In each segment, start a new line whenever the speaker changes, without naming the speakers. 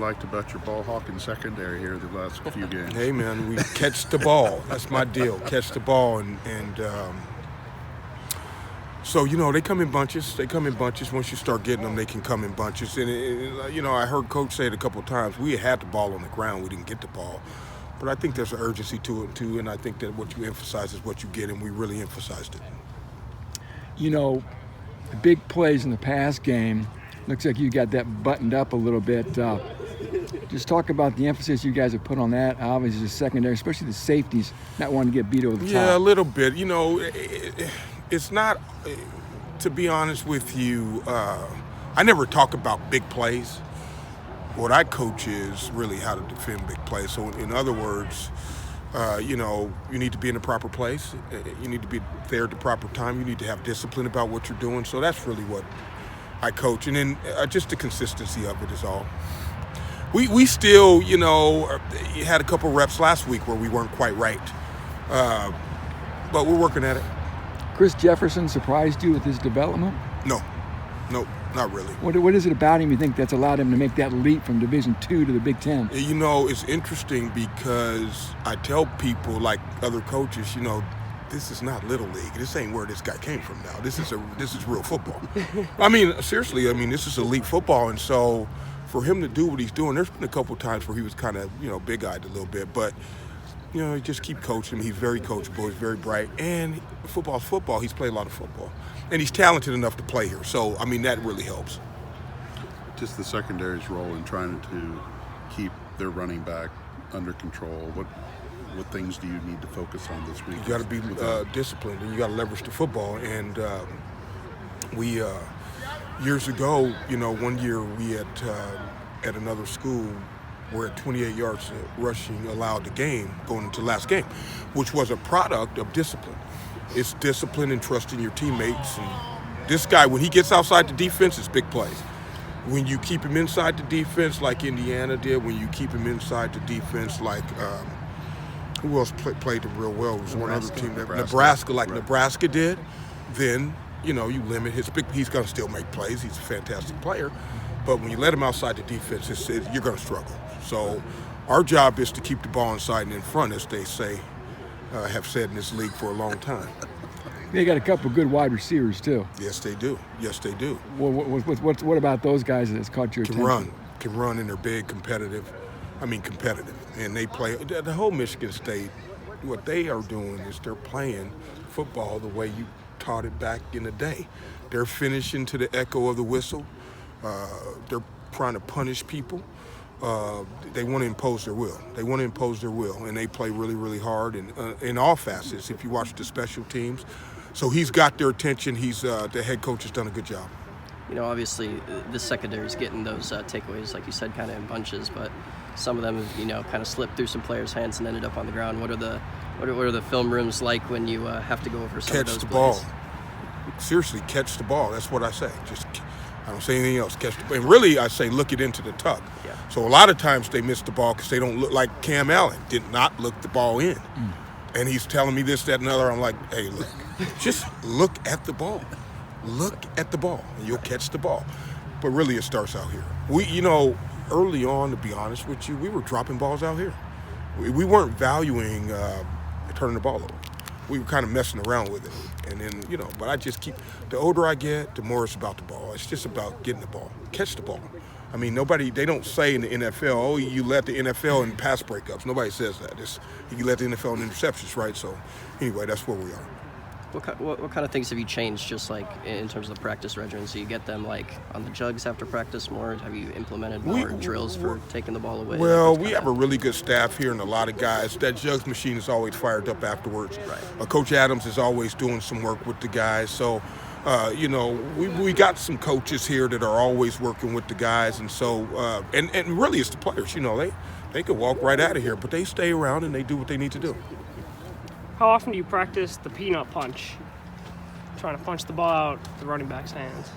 Liked about your ball hawking secondary here the last few games?
Hey, man, we catch the ball. That's my deal. Catch the ball. So, they come in bunches. Once you start getting them, they can come in bunches. I heard Coach say it a couple of times. We had the ball on the ground. We didn't get the ball. But I think there's an urgency to it, too. And I think that what you emphasize is what you get, and we really emphasized it.
The big plays in the pass game, looks like you got that buttoned up a little bit. Just talk about the emphasis you guys have put on that, obviously the secondary, especially the safeties, not wanting to get beat over the top.
Yeah, a little bit. It's not, to be honest with you, I never talk about big plays. What I coach is really how to defend big plays. So in other words, you need to be in the proper place. You need to be there at the proper time. You need to have discipline about what you're doing. So that's really what I coach. And then just the consistency of it is all. We still, had a couple reps last week where we weren't quite right. But we're working at it.
Chris Jefferson surprised you with his development?
No, not really.
What is it about him you think that's allowed him to make that leap from Division II to the Big Ten?
It's interesting because I tell people, like other coaches, this is not Little League. This ain't where this guy came from now. This is real football. Seriously, this is elite football. And so for him to do what he's doing, there's been a couple times where he was kind of, big-eyed a little bit. But, you just keep coaching him. He's very coachable. He's very bright. And football's football. He's played a lot of football. And he's talented enough to play here. So, that really helps.
Just the secondary's role in trying to keep their running back under control. What things do you need to focus on this week?
You got to be disciplined, and you got to leverage the football. And we years ago, one year we at another school were at 28 yards rushing allowed the game going into the last game, which was a product of discipline. It's discipline and trusting your teammates. And this guy, when he gets outside the defense, it's big plays. When you keep him inside the defense like Indiana did, when you keep him inside the defense like who else played him real well? It was one other team, Nebraska, like right. Nebraska did, then you limit his big. He's going to still make plays. He's a fantastic player. But when you let him outside the defense, you're going to struggle. So our job is to keep the ball inside and in front, as they say, have said in this league for a long time.
They got a couple of good wide receivers, too.
Yes, they do.
What about those guys that's caught your attention?
Can run, and they're big, competitive. And they play. The whole Michigan State, what they are doing is they're playing football the way you taught it back in the day. They're finishing to the echo of the whistle. They're trying to punish people. They want to impose their will. And they play really, really hard in all facets. If you watch the special teams, so he's got their attention. The head coach has done a good job.
Obviously, the secondary is getting those takeaways, like you said, kind of in bunches, but some of them have, kind of slipped through some players' hands and ended up on the ground. What are the film rooms like when you have to go over some of those plays?
Catch the ball. Seriously, catch the ball. That's what I say. I don't say anything else. Catch the ball. And really, I say look it into the tuck.
Yeah.
So a lot of times they miss the ball because they don't look like Cam Allen did not look the ball in. And he's telling me this, that, and other. I'm like, hey, look, just look at the ball. Look at the ball, and you'll catch the ball. But really, it starts out here. Early on, to be honest with you, we were dropping balls out here. We weren't valuing turning the ball over. We were kind of messing around with it. And then, but I just the older I get, the more it's about the ball. It's just about getting the ball. Catch the ball. They don't say in the NFL, oh, you let the NFL in pass breakups. Nobody says that. You let the NFL in interceptions, right? So, anyway, that's where we are.
What kind of things have you changed, just like in terms of the practice regimen? So you get them like on the jugs after practice more? Have you implemented more drills for taking the ball away?
Well, we have a really good staff here and a lot of guys. That jugs machine is always fired up afterwards.
Right.
Coach Adams is always doing some work with the guys. So, we got some coaches here that are always working with the guys. And so, and really it's the players, they could walk right out of here, but they stay around and they do what they need to do.
How often do you practice the peanut punch? Trying to punch the ball out the running back's hands.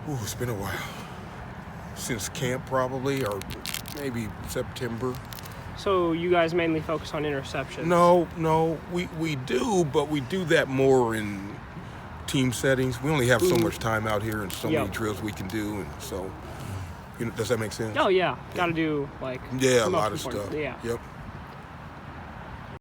It's been a while. Since camp probably, or maybe September.
So you guys mainly focus on interceptions?
No, we do, but we do that more in team settings. We only have so much time out here and so many drills we can do, and so Does that make sense?
Oh yeah, got to do like
Yeah, a
the most
lot of
important-
stuff.
Yeah.
Yep.